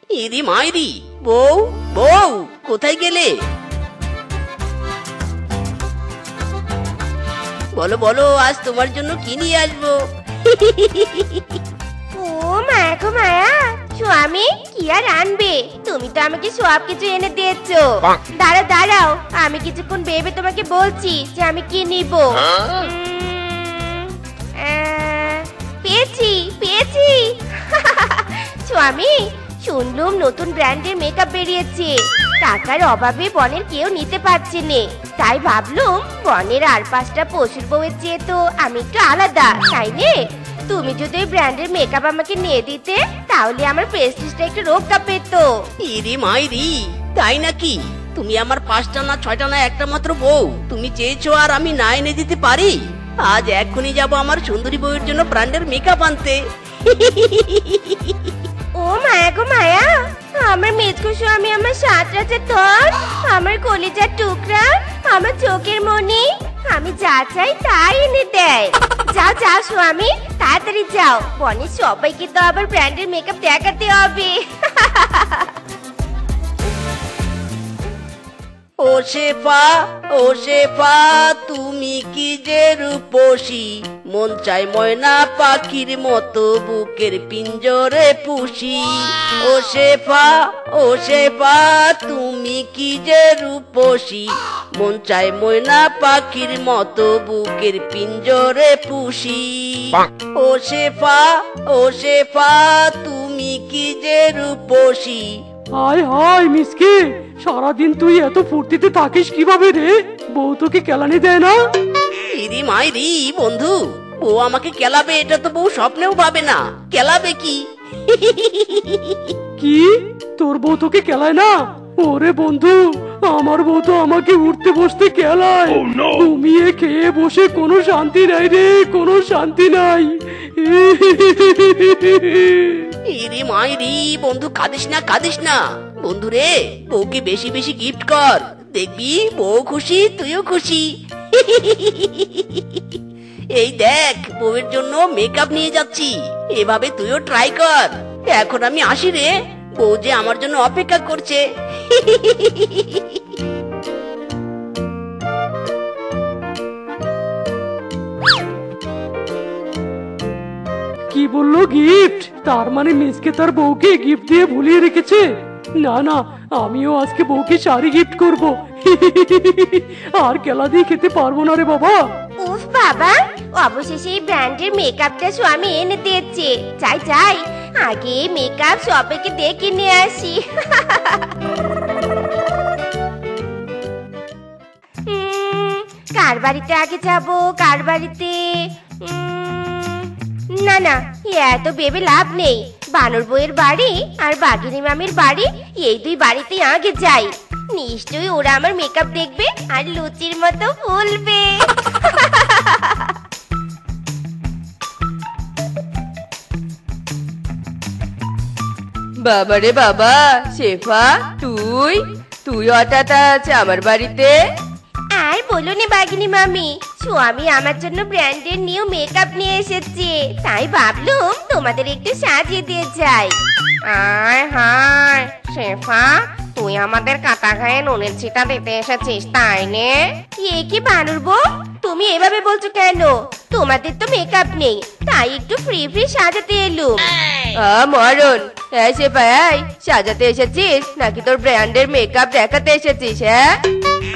ইরি মাইরি, বউ বউ কোথায় গেলে? বলো বলো, আজ তোমার জন্য কি নিয়ে আসবো? ও মায়া গো মায়া, স্বামী কি আর আনবে? তুমি তো আমাকে সব কিছু এনে দিয়েছো। দাঁড়াও দাঁড়াও, আমি কিছুক্ষণ ভেবে তোমাকে বলছি যে আমি কি নিব। পেয়েছি পেয়েছি। স্বামী, শুনলুম নতুন ব্র্যান্ডের মেকআপ বেরিয়েছে। টাকার অভাবে বনের কেউ নিতে পারছে না, তাই ভাবলুম বনের আর 5টা পশুর বউয়ের চেয়ে তো আমি একটু আলাদা, তাই নে? তুমি যদি ওই ব্র্যান্ডের মেকআপ আমাকে নিয়ে দিতে, তাহলে আমার প্রেস্টিজটা একটু রক্ষা পেত। ইরি মাইরি, তাই নাকি? তুমি আমার 5টা না 6টা না একটা মাত্র বউ তুমি চেয়েছো, আর আমি না এনে দিতে পারি? আজ এক্ষুনি যাবো আমার সুন্দরী বউয়ের জন্য ব্র্যান্ডের মেকআপ আনতে। ও মায়া গো মায়া, আমার মেজকো স্বামী আমার সাত রাতের ধন, আমার কলিজার টুকরা, আমার চোখের মনি, আমি যা চাই তাই এনে দেয়। যাও যাও স্বামী, তাড়াতাড়ি যাও, বনের সবাইকে তো আবার ব্র্যান্ডের মেকআপ দেখাতে হবে। ও শেফা, ও শেফা, তুমি কি যে রূপসী, মন চাই ময়না পাখির মতো বুকের পিঞ্জরে পুষি। ও শেফা, ও শেফা, তুমি কি যে রূপসী, মন চাই ময়না পাখির মতো বুকের পিঞ্জরে পুষি। ও শেফা, ও শেফা, তুমি কি যে রূপসী। হায় হায় মিসকে, সারাদিন তুই এত ফুর্তিতে থাকিস কিভাবে রে? বউ তোকে কেলানি দেয় না? ইরি মাইরি বন্ধু, বউ আমাকে কেলাবে এটা তো বউ স্বপ্নেও ভাবে না। কেলাবে কি? কি, তোর বউ তোকে কেলায় না? ওরে বন্ধু, আমার বউ তো আমাকে উঠতে বসতে কেলায়। ঘুমিয়ে খেয়ে বসে কোনো শান্তি নাই রে, কোনো শান্তি নাই। ইরি মাইরি বন্ধু, কাঁদিস না কাঁদিস না বন্ধু রে, বউকে বেশি বেশি গিফট কর, দেখবি বউ খুশি তুইও খুশি। এই দেখ, বউয়ের জন্য মেকআপ নিয়ে যাচ্ছি, এভাবে তুইও ট্রাই কর। এখন আমি আসি রে, বউ যে আমার জন্য অপেক্ষা করছে। কি বললো গিফট? তার মানে মিসকে তার বউকে গিফট দিয়ে ভুলিয়ে রেখেছে। না না, আমিও আজকে বউকে শাড়ি গিফট করব। আর কেলা দিয়ে খেতে পারবো না রে বাবা। উফ বাবা, অবশেষে এই ব্র্যান্ডের মেকআপটা স্বামী এনে দিয়েছে। যাই যাই, আগে মেকআপ সবাইকে দেখে নিয়ে আসি। কার বাড়িতে আগে যাব, কার বাড়িতে? না না, এত ভেবে লাভ নেই। বানর বউয়ের বাড়ি আর বাঘিনী মামির বাড়ি, এই 2 বাড়িতেই আগে যাই। নিশ্চয়ই ওরা আমার মেকআপ দেখবে আর লুচির মতো ফুলবে। বাবারে বাবা, শেফা তুই তুই হঠাৎ আজ আমার বাড়িতে? আর বলো না বাঘিনী মামি, স্বামী আমার জন্য ব্র্যান্ডের নিউ মেকআপ নিয়ে এসেছে, তাই ভাবলুম তোমাদের একটু সাজিয়ে দিয়ে যাই। আয় হায় শেফা, তুই আমাদের কাটা গায়ে নুনের ছিটা দিতে এসেছিস তাই নে? এ কি বানর বউ, তুমি এভাবে বলছো কেন? তোমাদের তো মেকআপ নেই, তাই একটু ফ্রি ফ্রি সাজাতে এলুম। মরণ, শেফা সাজাতে এসেছিস নাকি তোর ব্র্যান্ডের মেকআপ দেখাতে এসেছিস? হ্যাঁ,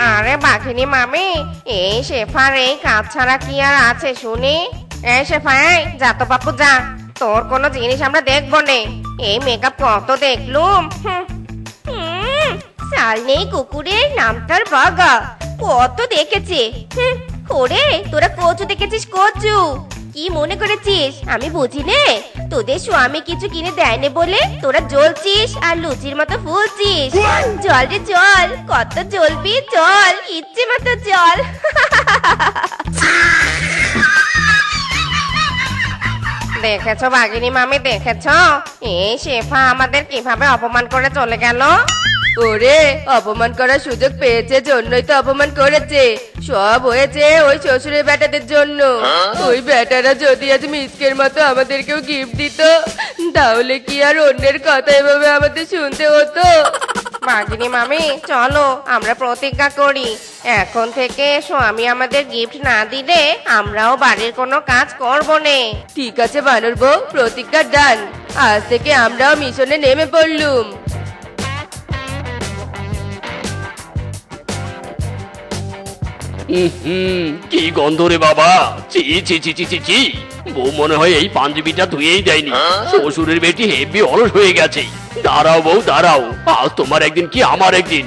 আরে বাঘিনী মামি, এই শেফার এই কাজ ছাড়া কি আর আছে শুনি? এই শেফা, যা তো বাপু যা, তোর কোনো জিনিস আমরা দেখবো নে। এই মেকআপ কত দেখলুম। সাল নেই কুকুরের নাম তার বাগা, কত দেখেছে। ওরে তোরা কচু দেখেছিস? কচু কি মনে করেছিস আমি বুঝি নে? তোদের স্বামী কিছু কিনে দেয়নি বলে তোরা জ্বলছিস আর লুচির মতো ফুলছিস। জল রে জল, কত জ্বলবি, জল ইচ্ছে মতো জল। দেখেছো বাঘিনী মামি, দেখেছো এই শেফা আমাদের কিভাবে অপমান করে চলে গেল? ওরে অপমান করার সুযোগ পেয়েছে জন্যই তো অপমান করেছে। সব হয়েছে ওই শ্বশুরের বেটাদের জন্য। ওই বেটারা যদি আজ মিসকের মতো আমাদেরকেও গিফট দিত, তাহলে কি আর অন্যের কথা এভাবে আমাদের শুনতে হতো? বাঘিনী মামি চলো আমরা প্রতিজ্ঞা করি, এখন থেকে স্বামী আমাদের গিফট না দিলে আমরাও বাড়ির কোনো কাজ করব নে। ঠিক আছে বানর বউ, প্রতিজ্ঞা ডান। আজ থেকে আমরাও মিশনে নেমে পড়লুম। কি গন্ধ রে বাবা, চি চি চি চি চি চি। বউ মনে হয় এই পাঞ্জাবিটা ধুয়েই দেয়নি। শ্বশুরের বেটি হেব্বি অলস হয়ে গেছে। দাঁড়াও বউ দাঁড়াও, আজ তোমার একদিন কি আমার একদিন।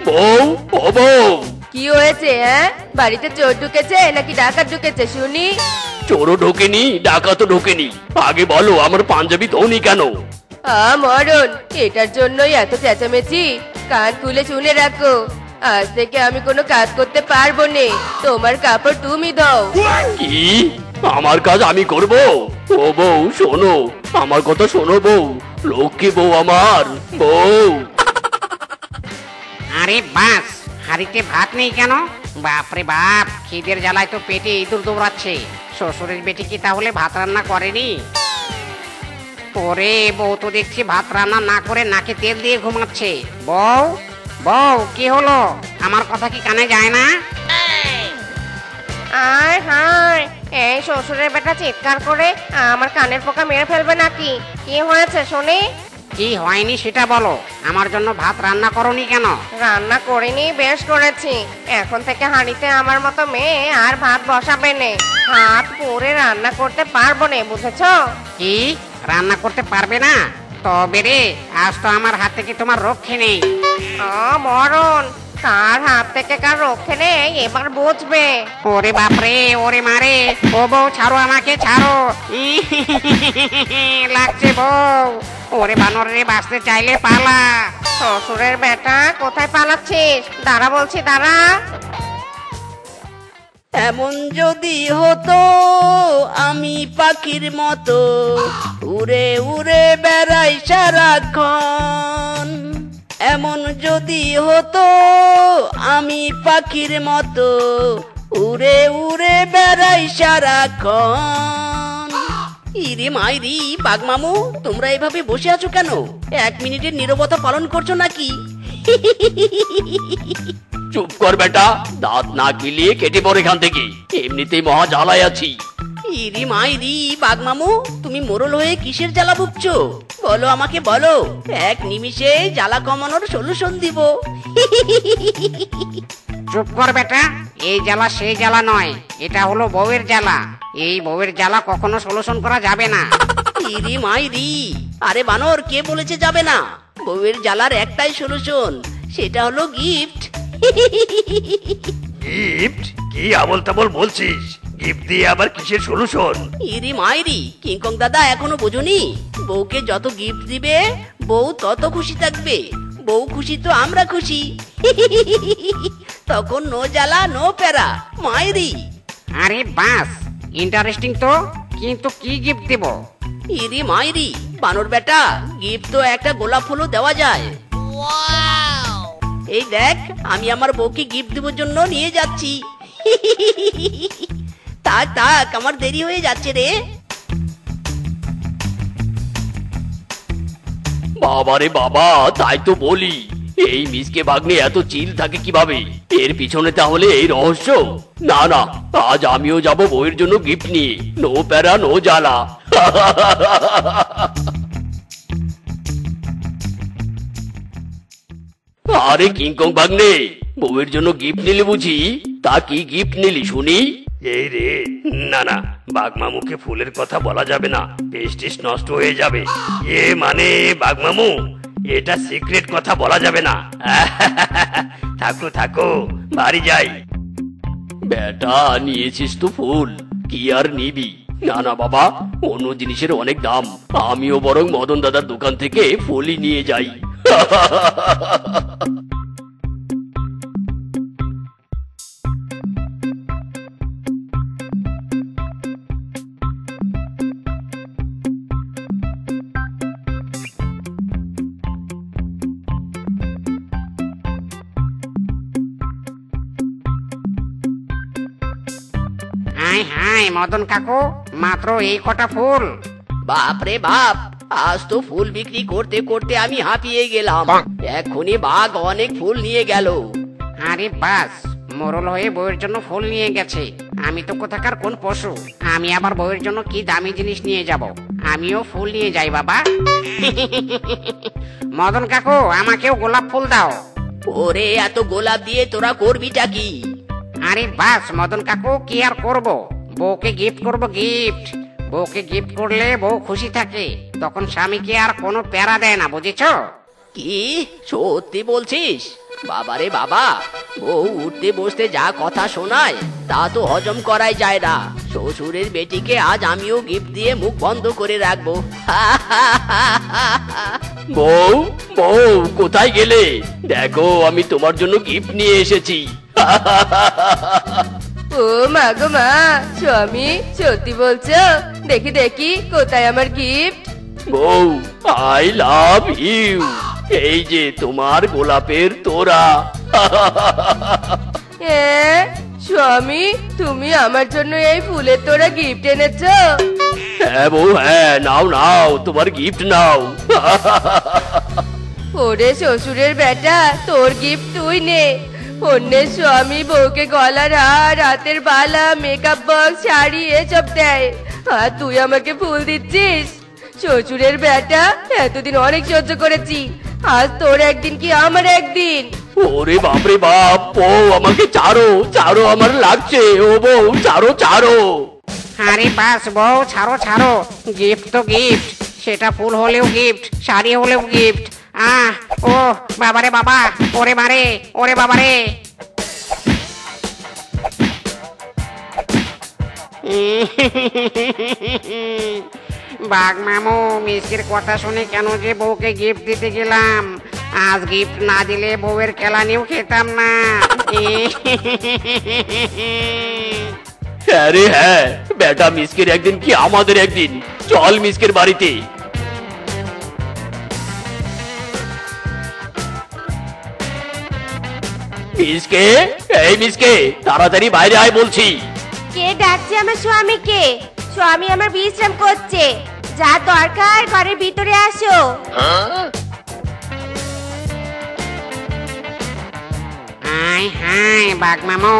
বউ ও বউ, কি হয়েছে হ্যাঁ? বাড়িতে চোর ঢুকেছে নাকি ডাকাত ঢুকেছে শুনি? চোরও ঢোকেনি ডাকাতও ঢোকেনি। আগে বলো আমার পাঞ্জাবি ধোনি কেন? মরণ, এটার জন্যই এত চেঁচামেচি? কান খুলে শুনে রাখো, আজ থেকে আমি কোনো কাজ করতে পারবো না। তোমার কাপড় তুমি দাও। কি? আমার কাজ আমি করব? ও বউ শোনো, আমার কথা শোনো বউ, লক্ষ্মী বউ আমার বউ। আরে বাস, হাড়িতে ভাত নেই কেন? বাপরে বাপ, খিদের জ্বালায় তো পেটে ইঁদুর দৌড়াচ্ছে। শ্বশুরের বেটি কি তাহলে ভাত রান্না করেনি? ওরে বউ তো দেখছি ভাত রান্না না করে নাকে তেল দিয়ে ঘুমাচ্ছে। বউ বউ, কি হলো? আমার কথা কি কানে যায় না? আয় হায়, এই শ্বশুরের বেটা চিৎকার করে আমার কানের পোকা মেরে ফেলবে নাকি? কি হয়েছে শুনি? কি হয়নি সেটা বলো। আমার জন্য ভাত রান্না করনি কেন? রান্না করিনি, বেশ করেছি। এখন থেকে হাঁড়িতে আমার মতো মেয়ে আর ভাত বসাবে নে। হাত পুড়ে রান্না করতে পারবো না, বুঝেছো? কি রান্না করতে পারবে না? তবে রে, আজ তো আমার হাত থেকে তোমার রক্ষে নেই। মরণ, কার হাত থেকে কার রক্ষে নেই এবার বুঝবে। ওরে বাপরে, ওরে মারে। ও বউ ছাড়ো আমাকে, ছাড়ো। লাগছে বউ। ওরে বানর রে, বাঁচতে চাইলে পালা। শ্বশুরের বেটা কোথায় পালাচ্ছিস? দাঁড়া বলছি, দাঁড়া। এমন যদি হতো আমি পাখির মতো উড়ে উড়ে বেড়াই সারাক্ষণ। এমন যদি হতো আমি পাখির মতো উড়ে উড়ে বেড়াই সারাক্ষণ। ইরে মাইরি, বাঘমামু তোমরা এভাবে বসে আছো কেন? 1 মিনিটের নীরবতা পালন করছো নাকি? চুপ কর বেটা, দাঁত না কিলিয়ে কেটে পড়ে এখান থেকে। এমনিতেই মহা জ্বালায় আছি। ইরি মাইরি, বাঘমামু তুমি মোরল হয়ে কিসের জ্বালা ভুগছো? বলো আমাকে বলো, 1 নিমিষে জ্বালা কমানোর সলিউশন দিব। চুপ কর বেটা, এই জ্বালা সেই জ্বালা নয়, এটা হলো বউয়ের জ্বালা। এই বউয়ের জ্বালা কখনো সলিউশন করা যাবে না। ইরি মাইরি, আরে বানর কে বলেছে যাবে না? বউয়ের জ্বালার একটাই সলিউশন, সেটা হলো গিফট। গিফট? কি আবল তাবল বলছিস? গিফট দিয়ে আবার কিসের সলিউশন? ইরি মাইরি, কিংকং দাদা এখনো বোঝনি? বউকে যত গিফট দিবে বউ তত খুশি থাকবে। বউ খুশি তো আমরা খুশি। তখন নো জ্বালা নো প্যারা মাইরি। আরে বাস, ইন্টারেস্টিং তো, কিন্তু কি গিফট দেব? ইরি মাইরি, বানর বেটা গিফট তো একটা গোলাপ ফুলও দেওয়া যায়। এই দেখ, আমি আমার বউকে গিফট দেওয়ার জন্য নিয়ে যাচ্ছি। তাক তাক, আমার দেরি হয়ে যাচ্ছে রে। বাবারে বাবা, তাই তো বলি, এই মিসকে ভাগ্নে এত চিল থাকে কিভাবে? এর পিছনে তাহলে এই রহস্য? না না, আজ আমিও যাব বউয়ের জন্য গিফট নিয়ে। নো প্যারা নো জ্বালা। আরে কিংকং ভাগ্নে, বউয়ের জন্য গিফট নিলি বুঝি? তা কি গিফট নিলি শুনি? এই রে, না না, বাঘমামুকে ফুলের কথা বলা যাবে না, পেস্টিস নষ্ট হয়ে যাবে। মানে বাঘমামু, এটা সিক্রেট কথা বলা যাবে না। থাকো থাকো, বাড়ি যাই। বেটা নিয়েছিস তো ফুল, কি আর নিবি? না না বাবা, অন্য জিনিসের অনেক দাম। আমিও বরং মদন দাদার দোকান থেকে ফুলই নিয়ে যাই। হাই হাই মদন কাকু, মাত্র এই কটা ফুল? বাপরে বাপ, আজ তো ফুল বিক্রি করতে করতে আমি হাঁপিয়ে গেলাম। এখনই বাঘ অনেক ফুল নিয়ে গেল। আরে বাস, মোরল হয়ে বউয়ের জন্য ফুল নিয়ে গেছে। আমি তো কোথাকার কোন পশু, আমি আবার বউয়ের জন্য কি দামি জিনিস নিয়ে যাব? আমিও ফুল নিয়ে যাই বাবা। মদন কাকু, আমাকেও গোলাপ ফুল দাও। ওরে, এত গোলাপ দিয়ে তোরা করবিটা কি? আরে বাস মদন কাকু, কি আর করব, বউকে গিফট করব গিফট। বউকে গিফট করলে বউ খুশি থাকে, তখন স্বামীকে আর কোনো প্যারা দেয় না, বুঝেছো? কি সত্যি বলছিস? বাবারে বাবা, বউ উঠতে বসতে যা কথা শোনায় তা তো হজম করাই যায় না। শ্বশুরের বেটিকে আজ আমিও গিফট দিয়ে মুখ বন্ধ করে রাখবো। বউ, বউ কোথায় গেলে? দেখো, আমি তোমার জন্য গিফট নিয়ে এসেছি। ও মা গো মা, স্বামী সত্যি বলছো? দেখি দেখি কোথায় আমার গিফট। বউ, আই লাভ ইউ। এই যে তোমার গোলাপের তোড়া। স্বামী, তুমি আমার জন্য এই ফুলের তোড়া গিফট এনেছো? হ্যাঁ বউ, হ্যাঁ, নাও নাও, তোমার গিফট নাও। ওরে শ্বশুরের বেটা, তোর গিফট তুই নে। অন্যের স্বামী বউকে গলার হার, হাতের বালা, মেকআপ বক্স, শাড়ি এসব দেয়, আর তুই আমাকে ফুল দিচ্ছিস? শ্বশুরের বেটা, এতদিন অনেক সহ্য করেছি, আজ তোর একদিন কি আমার একদিন। ওরে বাপরে বাপ, বউ আমাকে ছাড়ো, ছাড়ো, আমার লাগছে। ও বউ, ছাড়ো ছাড়ো। আরে বাস বউ, ছাড়ো ছাড়ো, গিফট তো গিফট, সেটা ফুল হলেও গিফট, শাড়ি হলেও গিফট। ও বাবারে বাবা, ওরে মারে, ওরে বাবারে। বাঘ মামু, মিষ্টির কথা শুনে কেন যে বউকে গিফট দিতে গেলাম। আজ গিফট না দিলে বউয়ের কেলানিও খেতাম না। হ্যাঁ রে হ্যাঁ, বেটা মিসকের একদিন কি আমাদের একদিন। চল মিসকের বাড়িতে। মিসকে, এই মিসকে, তাড়াতাড়ি বাইরে আয় বলছি। কে ডাকছে আমার স্বামীকে? স্বামী আমার বিশ্রাম করছে, যা দরকার ঘরের ভিতরে আসো। হাই হাই বাঘ মামু,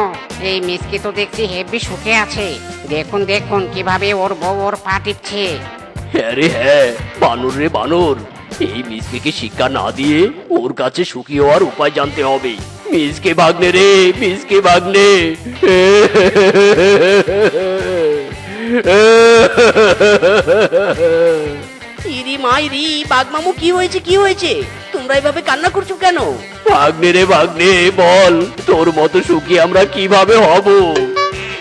এই মিসকে তো দেখছি হেভি সুখে আছে। দেখুন দেখুন কিভাবে ওর বউ ওর পা টিপছে। হ্যাঁ রে হ্যাঁ, বানর রে বানর, এই মিসকে শিক্ষা না দিয়ে ওর কাছে সুখী হওয়ার উপায় জানতে হবে। মিসকে ভাগ্নে রে, মিসকে ভাগ্নে। ইরি মাইরি, বাঘমামু কি হয়েছে, কি হয়েছে? তোমরা এভাবে কান্না করছো কেন? ভাগ্নে রে ভাগ্নে, বল তোর মতো সুখী আমরা কিভাবে হব?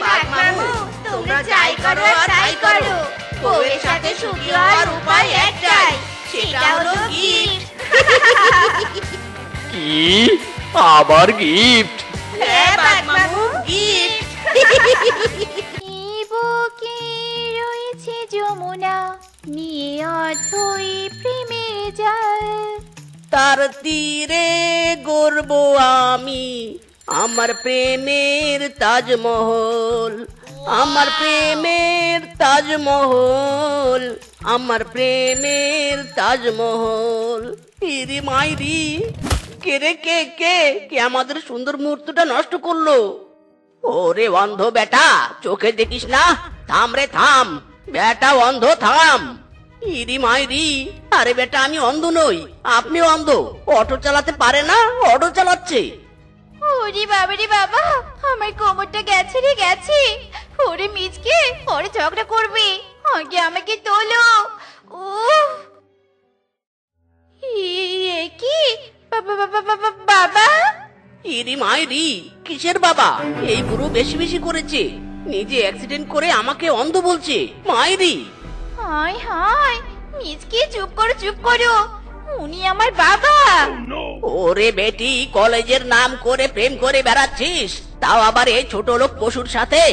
বাঘমামু, তোমরা যাই করো আর তাই করো, বউয়ের সাথে সুখী হওয়ার উপায় একটাই, সেটা হলো গিফট। কি? আবার গিফট? হ্যাঁ বাঘমামু, গিফট। বুকে রয়েছে যমুনা, নিয়ে অথই প্রেমের জাল। তার তীরে গড়ব আমি আমার প্রেমের তাজমহল, আমার প্রেমের তাজমহল, আমার প্রেমের তাজমহল। ইরি মাইরি, কে রে, কে কে কে আমাদের সুন্দর মুহূর্তটা নষ্ট করলো? ওরে অন্ধ বেটা, চোখে দেখিস না? থাম রে থাম, বেটা অন্ধ থাম। ইরি মাইরি, আরে বেটা আমি অন্ধ নই, আপনিও অন্ধ। অটো চালাতে পারে না, অটো চালাচ্ছে। ওরে বাবা রে বাবা, আমার কোমরটা গেছে রে গেছে। ওরে মিচকে, ওরে ঝগড়া করবে, আগে আমাকে তোলো। ও কি বাবা বাবা বাবা বাবা। ইরি মাইরি, কিসের বাবা? এই বুড়ো বেশি বেশি করেছে, নিজে অ্যাক্সিডেন্ট করে আমাকে অন্ধ বলছে। মাইরি, হায় হায়, মিচকে চুপ করো চুপ করো, উনি আমার বাবা। ওরে বেটি, কলেজের নাম করে প্রেম করে বেড়াচ্ছিস, তাও আবার এই ছোট লোক পশুর সাথে?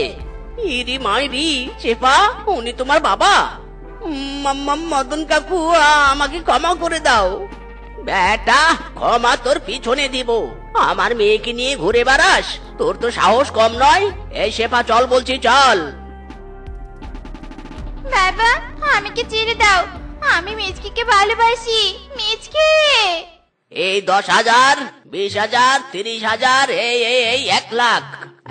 ইরি মাইরি, চেপা উনি তোমার বাবা? মদন কাকু, আমাকে ক্ষমা করে দাও। বেটা, ক্ষমা তোর পিছনে দিব। আমার মেয়েকে নিয়ে ঘুরে বেড়াস, তোর তো সাহস কম নয়। এই শেফা চল বলছি, চল। বাবা আমাকে ছেড়ে দাও, আমি মিচকে ভালোবাসি। মিচকে এই 10,000, 20,000, 30,000, এই 1,00,000।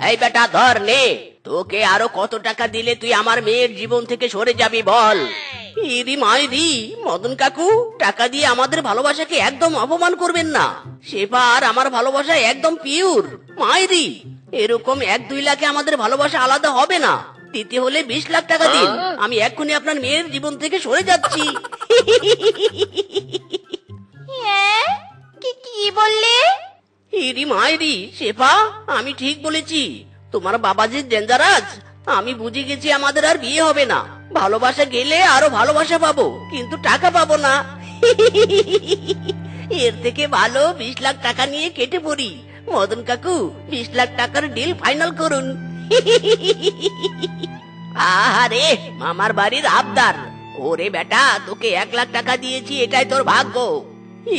এই বেটা ধর নে, তোকে আরো কত টাকা দিলে তুই আমার মেয়ের জীবন থেকে সরে যাবি বল? ইরি মাইরি, মদন কাকু টাকা দিয়ে আমাদের ভালোবাসাকে একদম অপমান করবেন না। শেফা আর আমার ভালোবাসা একদম পিওর। মাইরি, এরকম 1-2 লাখে আমাদের ভালোবাসা আলাদা হবে না। দিতে হলে 20 লাখ টাকা দিন, আমি এক্ষুনি আপনার মেয়ের জীবন থেকে সরে যাচ্ছি। হ্যাঁ কি বললে? ইরি মাইরি, শেফা আমি ঠিক বলেছি। তোমার বাবা যে ডেঞ্জারাস, আমি বুঝে গেছি আমাদের আর বিয়ে হবে না। ভালোবাসা গেলে আরো ভালোবাসা পাবো, কিন্তু টাকা পাবো না। এর থেকে ভালো 20 লাখ টাকা নিয়ে কেটে পড়ি। মদন কাকু 20 লাখ টাকার ডিল ফাইনাল করুন। আহারে মামার বাড়ির আবদার। ওরে বেটা, তোকে 1 লাখ টাকা দিয়েছি, এটাই তোর ভাগ্য।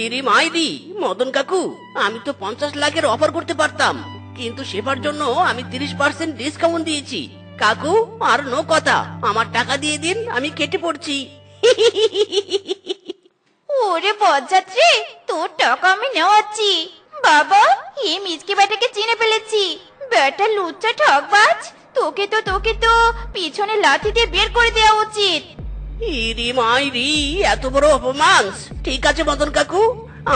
ইরি মাইরি, মদন কাকু আমি তো 50 লাখের অফার করতে পারতাম, কিন্তু সেবার জন্য আমি 30% ডিসকাউন্ট দিয়েছি। কাকু আর নো কথা, আমার টাকা দিয়ে দিন, আমি কেটে পড়ছি। ওরে বজ্জাত্রী, তোর টাকা আমি নেওয়াচ্ছি। বাবা এই মিচকে বেটাকে চিনে ফেলেছি। বেটা লুচ্চা ঠকবাজ, তোকে তো পিছনে লাথি দিয়ে বের করে দেওয়া উচিত। ইরি মাইরি, এত বড় অপমান! ঠিক আছে মদন কাকু,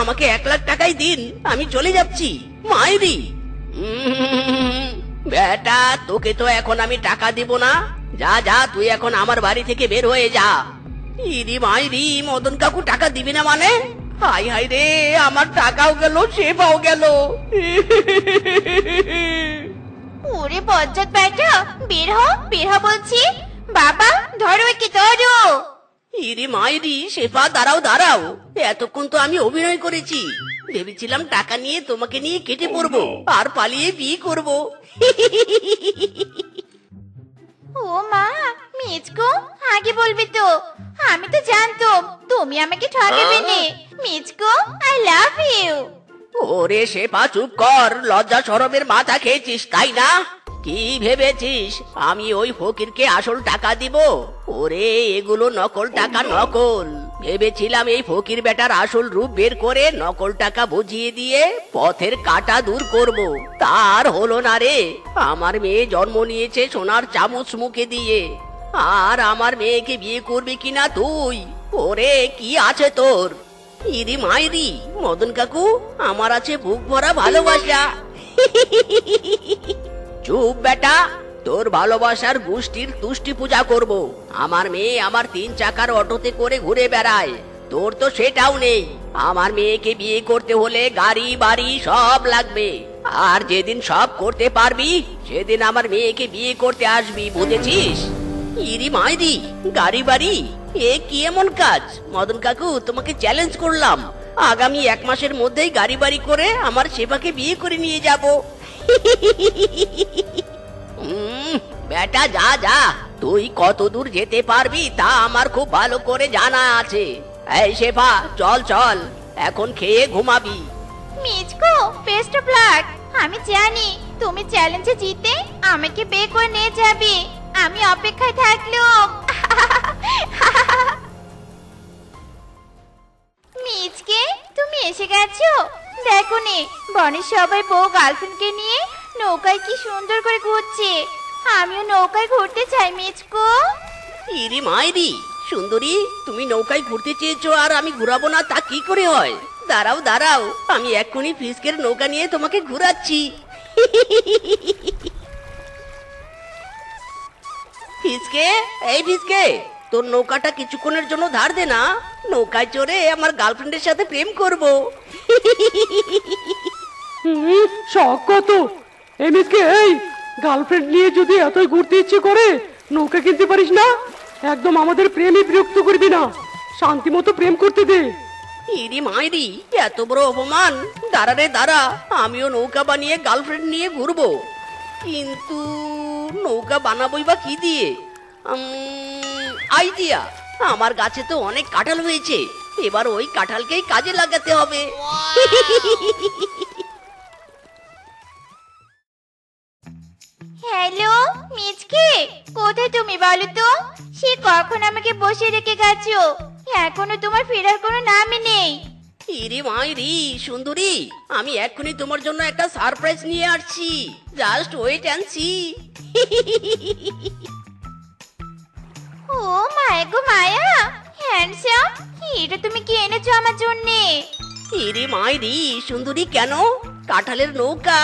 আমাকে 1 লাখ টাকাই দিন, আমি চলে যাচ্ছি। মাইরি বেটা, তোকে তো এখন আমি টাকা দিব না। যা যা, তুই এখন আমার বাড়ি থেকে বের হয়ে যা। ইরি মাইরি, মদন কাকু টাকা দিবি না মানে? হাই হাই রে, আমার টাকাও গেল, সেবাও গেল। ওরে বজ্জাত বেটা, বের হ বলছি। বাবা ধরো একে, ধরো। ইরি মাইরি, শেফা দাঁড়াও দাঁড়াও, এতক্ষণ তো আমি অভিনয় করেছি। ভেবেছিলাম টাকা নিয়ে তোমাকে নিয়ে কেটে পড়বো আর পালিয়ে বিয়ে করবো। ও মা, মিচকু আগে বলবি তো, আমি তো জানতাম তুমি আমাকে ঠকাবে না। মিচকু আই লাভ ইউ। ওরে শেফা চুপ কর, লজ্জা শরমের মাথা খেয়েছিস তাই না? কি ভেবেছিস আমি ওই ফকিরকে আসল টাকা দিব? ওরে এগুলো নকল টাকা, নকল। ভেবেছিলাম এই ফকির বেটার আসল রূপ বের করে নকল টাকা বুঝিয়ে দিয়ে পথের কাটা দূর করব। তার হলো না রে। আমার মেয়ে জন্ম নিয়েছে সোনার চামচ মুখে দিয়ে, আর আমার মেয়েকে বিয়ে করবি কিনা তুই? ওরে কি আছে তোর? ইরি মাইরি, মদন কাকু আমার আছে বুক ভরা ভালোবাসা। চুপ বেটা, তোর ভালোবাসার গোষ্ঠীর তুষ্টি পূজা করব। আমার মেয়ে আমার 3 চাকার অটোতে করে ঘুরে বেড়ায়, তোর তো সেটাও নেই। আমার মেয়েকে বিয়ে করতে হলে গাড়ি বাড়ি সব লাগবে, আর যেদিন সব করতে পারবি সেদিন আমার মেয়েকে বিয়ে করতে আসবি, বুঝেছিস? ইরি মাইরি, গাড়ি বাড়ি, এ কি এমন কাজ? মদন কাকু তোমাকে চ্যালেঞ্জ করলাম, আগামী 1 মাসের মধ্যেই গাড়ি বাড়ি করে আমার সেবাকে বিয়ে করে নিয়ে যাব। বেটা যা যা, তুই কত দূর যেতে পারবি তা আমার খুব ভালো করে জানা আছে। এই শেফা চল চল, এখন খেয়ে ঘুমাবি। মিচকু বেস্ট অফ লাক। আমি জানি তুমি চ্যালেঞ্জে জিতে আমাকে বিয়ে করে নিয়ে যাবে। আমি অপেক্ষায় থাকলাম। মিচকে তুমি এসে গেছো? দেখো নে, বনের সবাই বউ গার্লফ্রেন্ডকে নিয়ে নৌকায় কি সুন্দর করে ঘুরছে। আমিও নৌকায় ঘুরতে চাই মিচকু। ইরি মাইরি, সুন্দরী তুমি নৌকায় ঘুরতে চেয়েছো আর আমি ঘুরাবো না, তা কি করে হয়? দাঁড়াও দাঁড়াও, আমি এক্ষুনি ফিসকের নৌকা নিয়ে তোমাকে ঘুরাচ্ছি। ফিসকে, এই ফিসকে, তোর নৌকাটা কিছুক্ষণের জন্য ধার দে না, নৌকায় চড়ে আমার গার্লফ্রেন্ডের সাথে প্রেম করব। শখ কত! এই মিসকে, এই গার্লফ্রেন্ড নিয়ে যদি এতই ঘুরতে ইচ্ছে করে নৌকা কিনতে পারিস না? একদম আমাদের প্রেমে বিরক্ত করবি না, শান্তি মতো প্রেম করতে দে। ইরি মাইরি, এত বড় অপমান! দাঁড়া রে দাঁড়া, আমিও নৌকা বানিয়ে গার্লফ্রেন্ড নিয়ে ঘুরবো, কিন্তু নৌকা বানাবোই বা কি দিয়ে? আইডিয়া, আমার গাছে তো অনেক কাঁঠাল হয়েছে, এবার ওই কাঁঠালকেই কাজে লাগাতে হবে। হ্যালো মিচকে, কোথায় তুমি বলো তো? সে কখন আমাকে বসে রেখে গেছো, এখনো তোমার ফেরার কোনো নামই নেই। ইরে মাইরি সুন্দরী, আমি এক্ষুনি তোমার জন্য একটা সারপ্রাইজ নিয়ে আসছি, জাস্ট ওয়েট অ্যান্ড সি। ও মায়া গো মায়া, হ্যান্ডসাম, এটা তুমি কি এনেছো আমার জন্যে? ইরে মাইরি সুন্দরী, কেন? কাঁঠালের নৌকা।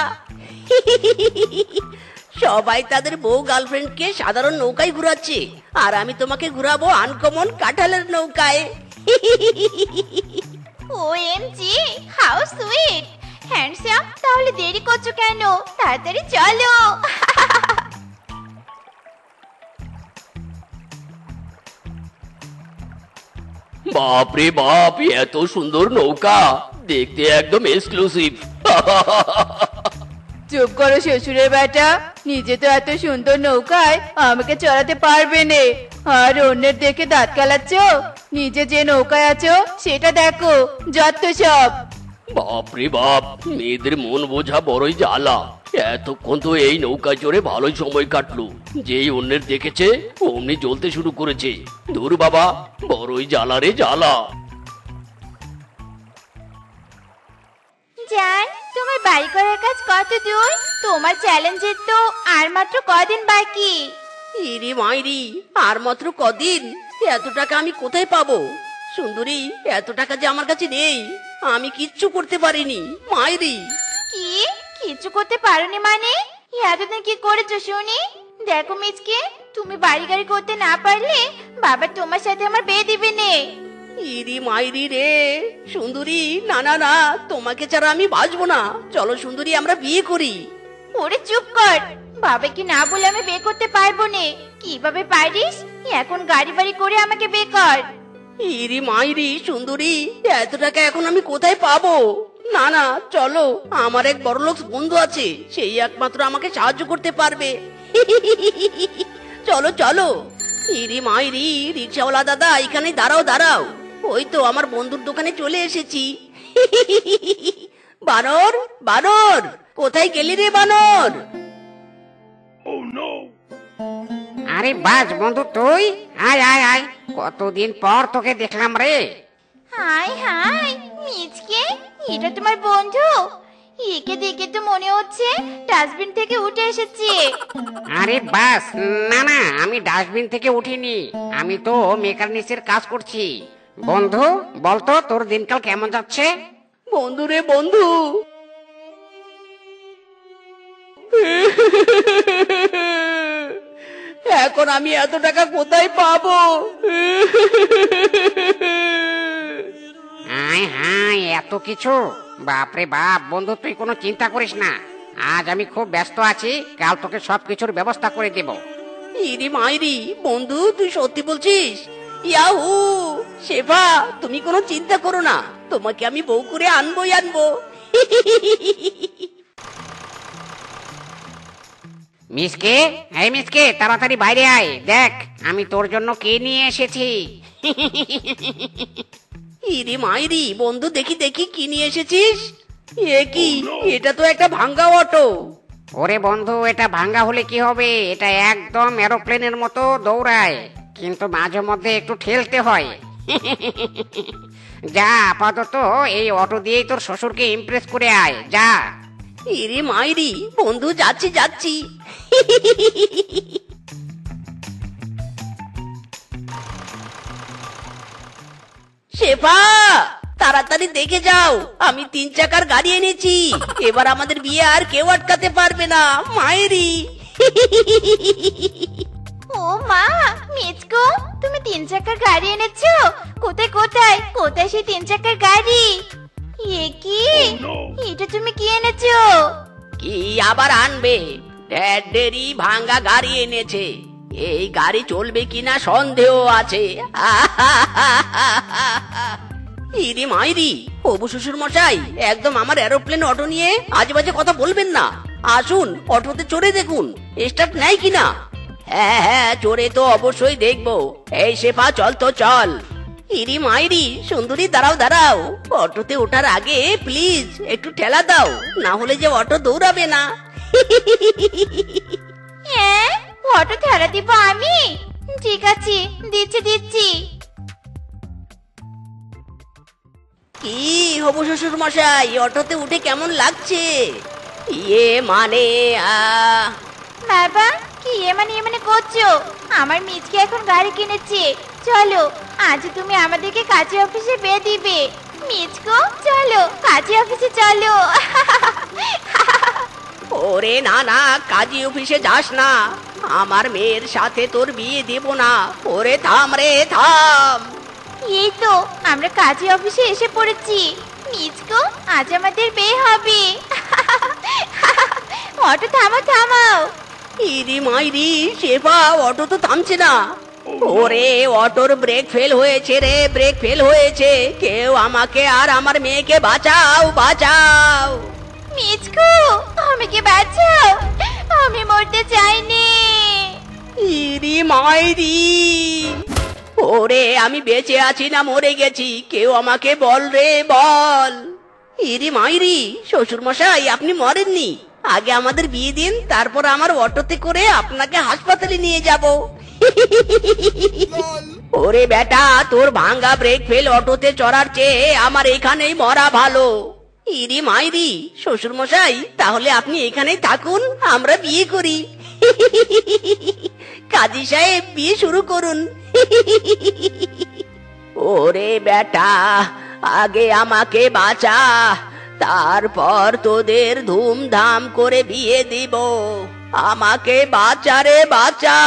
সবাই তাদের বউ গার্লফ্রেন্ডকে সাধারণ নৌকায় ঘুরাচ্ছে, আর আমি তোমাকে ঘুরাবো আনকমন কাঁঠালের নৌকায়। OMG, how sweet. হ্যান্ডসাম, তাহলে দেরি করছো কেন? তাড়াতাড়ি চলো। বাপ রে বাপ, এত সুন্দর নৌকা, দেখতে একদম এক্সক্লুসিভ। চুপ করো শ্বশুরের বেটা, নিজে তো এত সুন্দর নৌকায় আমাকে চড়াতে পারবে না, আর অন্যের দেখে দাঁত কালাচ্ছ। নিজে যে নৌকায় আছো সেটা দেখো, যত সব। বাপ রে বাপ, মেয়েদের মন বোঝা বড়ই জ্বালা। এতক্ষণ তো এই নৌকা চড়ে ভালোই সময় কাটলো, যেই অন্যের দেখেছে অমনি জ্বলতে শুরু করেছে। দূর বাবা, বড়ই জ্বালা রে জ্বালা। জান, তোমার বাড়ি করার কাজ কত দূর? তোমার চ্যালেঞ্জের তো আর মাত্র কদিন বাকি। ইরে মাইরি, আর মাত্র কদিন? এত টাকা আমি কোথায় পাবো? সুন্দরী, এত টাকা যে আমার কাছে নেই, আমি কিচ্ছু করতে পারিনি মাইরি। কি কিছু করতে পারোনি মানে? এতদিন কি করেছো শুনি? দেখো মিচকে, তুমি বাড়ি গাড়ি করতে না পারলে বাবা তোমার সাথে আমার বিয়ে দিবে নে। ইরি মাইরি রে সুন্দরী, না না না, তোমাকে ছাড়া আমি বাঁচবো না। চলো সুন্দরী, আমরা বিয়ে করি। ওরে চুপ কর, বাবাকে না বলে আমি বিয়ে করতে পারবো না। কিভাবে পারিস? এখন গাড়ি বাড়ি করে আমাকে বিয়ে কর। ইরি মাইরি সুন্দরী, এত টাকা এখন আমি কোথায় পাবো? না না, চলো, আমার এক বড়লোক বন্ধু আছে, সেই একমাত্র আমাকে সাহায্য করতে পারবে। চলো চলো। ইরি মাইরি, রিক্সাওয়ালা দাদা, এখানে দাঁড়াও দাঁড়াও, ওই তো আমার বন্ধুর দোকানে চলে এসেছি। বানর বানর, কোথায় গেলি রে বানর? আরে বাজ বন্ধু, তুই আয় আয় আয়, কতদিন পর তোকে দেখলাম রে। হাই হাই মিচকে, এটা তোমার বন্ধু? একে দেখে তো মনে হচ্ছে ডাস্টবিন থেকে উঠে এসেছে। আরে বাস, না না, আমি ডাস্টবিন থেকে উঠিনি, আমি তো মেকানিক্সের কাজ করছি। বন্ধু বলতো, তোর দিনকাল কেমন যাচ্ছে? বন্ধু রে বন্ধু, এখন আমি এত টাকা কোথায় পাবো? হাই হাই, এত কিছু? বাপরে বাপ বন্ধু, তুই কোনো চিন্তা করিস না, আজ আমি খুব ব্যস্ত আছি, কাল তোকে সবকিছুর ব্যবস্থা করে দেব। ইরি মাইরি বন্ধু, তুই সত্যি বলছিস? ইয়াহু! শেফা, তুমি কোনো চিন্তা করো না, তোমাকে আমি বউ করে আনবোই আনবো। মিসকে, এই মিসকে, তাড়াতাড়ি বাইরে আয়, দেখ আমি তোর জন্য কে নিয়ে এসেছি। ইরি মাইরি বন্ধু, দেখি দেখি কি নিয়ে এসেছিস। এ কি? এটা তো একটা ভাঙ্গা অটো। ওরে বন্ধু, এটা ভাঙ্গা হলে কি হবে, এটা একদম এরোপ্লেনের মতো দৌড়ায়, কিন্তু মাঝে মধ্যে একটু ঠেলতে হয়। যা, আপাতত এই অটো দিয়েই তোর শ্বশুরকে ইমপ্রেস করে আয়, যা। ইরি মাইরি বন্ধু, যাচ্ছি যাচ্ছি। শেফা, তাড়াতাড়ি দেখে যাও, আমি 3 চাকার গাড়ি এনেছি, এবার আমাদের বিয়ে আর কেউ আটকাতে পারবে না মায়েরি। ও মা, মিচকো, তুমি 3 চাকার গাড়ি এনেছো? কোথায় কোথায় কোথায় সেই 3 চাকার গাড়ি? এ কি? এটা তুমি কি এনেছো? কি আবার আনবে? ড্যাডেরই ভাঙ্গা গাড়ি এনেছে, এই গাড়ি চলবে কিনা সন্দেহ আছে। ইরি মাইরি, হবু শ্বশুর মশাই, একদম আমার এরোপ্লেন অটো নিয়ে আজে বাজে কথা বলবেন না। আসুন, অটোতে চড়ে দেখুন স্টার্ট নেয় কিনা। হ্যাঁ হ্যাঁ, চড়ে তো অবশ্যই দেখবো। এই শেফা, চল তো চল। ইরি মাইরি সুন্দরী, দাঁড়াও দাঁড়াও, অটোতে ওঠার আগে প্লিজ একটু ঠেলা দাও, না হলে যে অটো দৌড়াবে না। হ্যাঁ, অটো ঠেলা দিব আমি? ঠিক আছে, দিচ্ছি। কি হবু শ্বশুর মশাই, অটোতে উঠে কেমন লাগছে? ইয়ে মানে বাবা, কি এমানে করছো? আমার মিজকে এখন গাড়ি কিনেছে। চলো, আজ তুমি আমাদেরকে কাজী অফিসে বিয়ে দিবে। মিজকো, চলো কাজী অফিসে চলো। ওরে না না, কাজী অফিসে যাস না। আমার মেয়ের সাথে তোর বিয়ে দেব না। ওরে থাম রে, থাম। এই তো আমরা কাজী অফিসে এসে পড়েছি। মিজকো, আজ আমাদের বিয়ে হবে। অটো থামাও। ইরি মাইরি, শেফা, অটো তো থামছে না। ওরে, অটোর ব্রেক ফেল হয়েছে রে, ব্রেক ফেল হয়েছে। কেউ আমাকে আর আমার মেয়েকে বাঁচাও। মিজকো, আমাকে বাঁচাও, আমি মরতে চাইনি। ইরি মাইরি, ওরে আমি বেঁচে আছি না মরে গেছি? কেউ আমাকে বল রে, বল। ইরি মাইরি, শ্বশুর মশাই আপনি মরেননি। আগে আমাদের বিয়ে দিন, তারপর আমার অটোতে করে আপনাকে হাসপাতালে নিয়ে যাব। ওরে বেটা, তোর ভাঙ্গা ব্রেক ফেল অটোতে চড়ার চেয়ে আমার এখানেই মরা ভালো। ইরি মাইরি, শ্বশুর মশাই তাহলে আপনি এখানেই থাকুন, আমরা বিয়ে করি। কাজী সাহেব, বিয়ে শুরু করুন। ওরে বেটা, আগে আমাকে বাঁচা, তারপর তোদের ধুমধাম করে বিয়ে দিব। আমাকে বাঁচা রে, বাঁচা।